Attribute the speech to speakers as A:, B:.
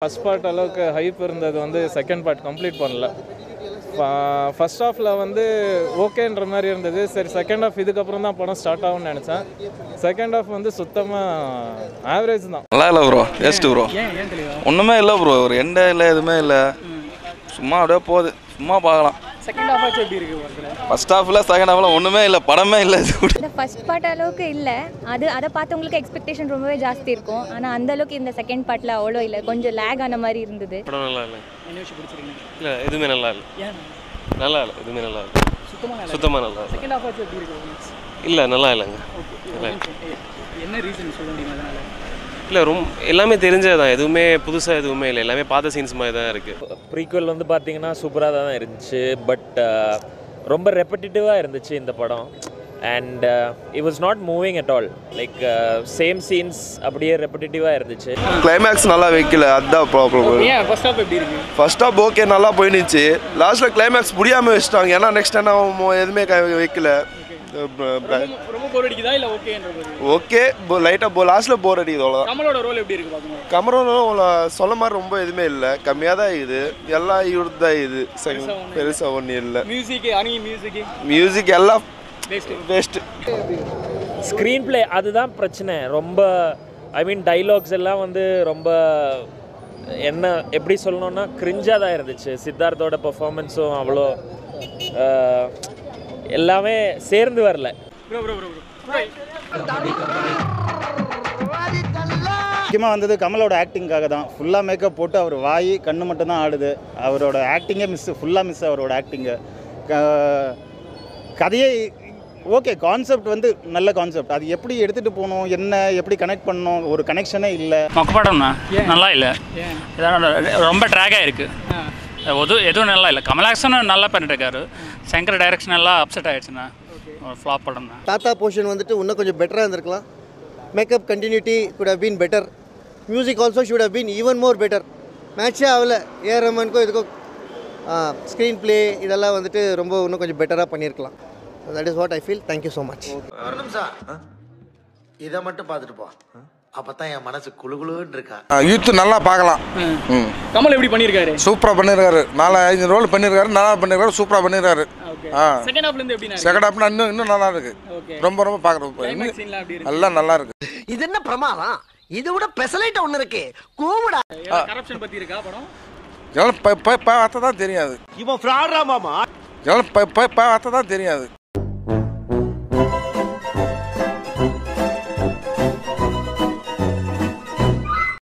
A: First part அளவுக்கு hype இருந்தது வந்து செகண்ட் பார்ட் கம்ப்ளீட் பண்ணல. ஃபர்ஸ்ட் ஹாஃபில் வந்து ஓகேன்ற மாதிரி இருந்தது. சரி செகண்ட் ஹாஃப் இதுக்கப்புறம் தான் படம் ஸ்டார்ட் ஆகும்னு நினச்சேன். செகண்ட் ஹாஃப் வந்து சுத்தமாக ஆவரேஜ் தான்.
B: நல்லா இல்லை ப்ரோ, வேஸ்ட்டு ப்ரோ. ஒன்றுமே இல்லை ப்ரோ, ஒரு எண்டே இல்லை, எதுவுமே இல்லை, சும்மா அப்படியே போகுது, சும்மா பார்க்கலாம்.
C: செகண்ட் ஹாஃப் எப்படி இருக்கு?
B: ஃபர்ஸ்ட் ஹாஃபில் செகண்ட் ஹாஃபில் ஒன்றுமே இல்லை, படமே இல்லை.
D: இந்த ஃபர்ஸ்ட் பார்ட் அளவுக்கு இல்லை, அதை பார்த்தவங்களுக்கு எக்ஸ்பெக்டேஷன் ரொம்பவே ஜாஸ்தி இருக்கும். ஆனால் அந்த அளவுக்கு இந்த செகண்ட் பார்ட்டில் அவ்வளோ இல்லை, கொஞ்சம் லேக் ஆன மாதிரி இருந்தது.
E: படம் நல்லா இல்லை.
C: என்ன விஷயம் பிடிச்சிருக்கீங்க?
E: இல்லை எதுவுமே நல்லா இல்லை.
C: ஏன்
E: நல்லா இல்லை, எதுவுமே நல்லா இல்லை, சுத்தமாக நல்லா இல்லை.
C: செகண்ட் ஹாஃப் எப்படி இருக்கு?
E: இல்லை நல்லா இல்லைங்க.
C: என்ன ரீசன் சொல்ல முடியுமா அதனால?
E: இல்லை எல்லாமே தெரிஞ்சது தான், எதுவுமே புதுசாக எதுவுமே இல்லை, எல்லாமே பார்த்த சீன்ஸ் மாதிரி தான் இருக்குது.
F: ப்ரீக்வல் வந்து பார்த்தீங்கன்னா சூப்பராக தான் இருந்துச்சு. பட் ரொம்ப ரெப்படிட்டிவாக இருந்துச்சு இந்த படம். And it was not moving at all. Like same scenes அப்படியே ரெப்படிட்டிவாக இருந்துச்சு.
B: கிளைமேக்ஸ் நல்லா வைக்கல, அதுதான் ப்ராப்ளம்.
C: ஏன் ஃபர்ஸ்ட் ஹாஃப் எப்படி இருக்கு?
B: ஃபர்ஸ்ட் ஹாஃப் ஓகே நல்லா போயிடுச்சு. லாஸ்ட்டில் கிளைமேக்ஸ் முடியாமல் வச்சுட்டாங்க. ஏன்னா நெக்ஸ்ட் என்ன எதுவுமே வைக்கல.
C: ரொம்ப போர் அடிக்குதா இல்லை ஓகேன்றது?
B: ஓகே, லைட்டாக லாஸ்ட்டில் போர் அடிக்குது, அவ்வளோதான்.
C: கமலோட ரோல் எப்படி இருக்கு பாக்குங்க?
B: கமரும் சொல்ல மாதிரி ரொம்ப எதுவுமே இல்லை, கம்மியாக தான் இது. எல்லாம் இவருக்கு தான் இது, பெருசாக ஒன்றும் இல்லை.
C: மியூசிக்,
B: மியூசிக் எல்லாம் வேஸ்ட்டு.
F: ஸ்க்ரீன் பிளே அதுதான் பிரச்சனை. ரொம்ப ஐ மீன் டைலாக்ஸ் எல்லாம் வந்து ரொம்ப என்ன எப்படி சொல்லணும்னா கிரிஞ்சாக தான் இருந்துச்சு. சித்தார்த்தோட பெர்ஃபார்மன்ஸும் அவ்வளோ எல்லாமே சேர்ந்து வரல.
G: முக்கியமாக வந்தது கமலோட ஆக்டிங்காக தான். ஃபுல்லாக மேக்கப் போட்டு அவர் வாய் கண்ணு மட்டும்தான் ஆடுது. அவரோட ஆக்டிங்கே ஃபுல்லாக மிஸ். அவரோட ஆக்டிங்கு கதையே ஓகே, கான்செப்ட் வந்து நல்ல கான்செப்ட். அது எப்படி எடுத்துகிட்டு போகணும், என்ன எப்படி கனெக்ட் பண்ணணும், ஒரு கனெக்ஷனே இல்லை.
H: மொக்கப்படம்ண்ணா நல்லா இல்லை, ரொம்ப ட்ராகாக இருக்குது. எதுவும் நல்லா இல்லை. கமல்ஹாசனும் நல்லா பண்ணிட்டுருக்காரு. சங்கர் டைரக்ஷன் எல்லாம் அப்செட் ஆகிடுச்சுண்ணா. ஒரு ஃப்ளாப் படம் தான்.
I: தாத்தா போர்ஷன் வந்துட்டு இன்னும் கொஞ்சம் பெட்டராக இருந்திருக்கலாம். Makeup continuity could have been better. Music also should have been even more better. மேட்சே ஆகல. ஏஆர் ரஹ்மானுக்கும் இதுக்கும் ஸ்க்ரீன் பிளே இதெல்லாம் வந்துட்டு ரொம்ப இன்னும் கொஞ்சம் பெட்டராக பண்ணியிருக்கலாம். That is what I feel. Thank you so much.
J: ஒரு நிமிஷம் இதை மட்டும் பார்த்துட்டு போ, அப்பதான் என் மனசு குளுகுளுன்னு இருக்கா.
B: யூத் நல்லா பார்க்கலாம்.
C: கமல் எப்படி பண்ணியிருக்காரு?
B: சூப்பராக பண்ணியிருக்காரு. 4-5 ரோல் பண்ணியிருக்காரு, நல்லா பண்ணியிருக்காரு, சூப்பராக பண்ணியிருக்காரு.
C: செகண்ட் ஹாஃப்ல இருந்து எப்படி?
B: செகண்ட் ஹாஃப்னா இன்னும் நல்லா இருக்கு. ரொம்ப பார்க்குறோம், எல்லாம் நல்லா இருக்கு.
J: இது என்ன பிரமாதம்? இது விட பெசலைட் ஒன்று இருக்கு. கூவிடா.
C: கரப்ஷன் பத்தி இருக்கா படம்?
B: இதெல்லாம் பார்த்தா தான் தெரியாது.
J: இவன் ஃப்ராடா மாமா.
B: இதெல்லாம் பார்த்தா தான் தெரியாது.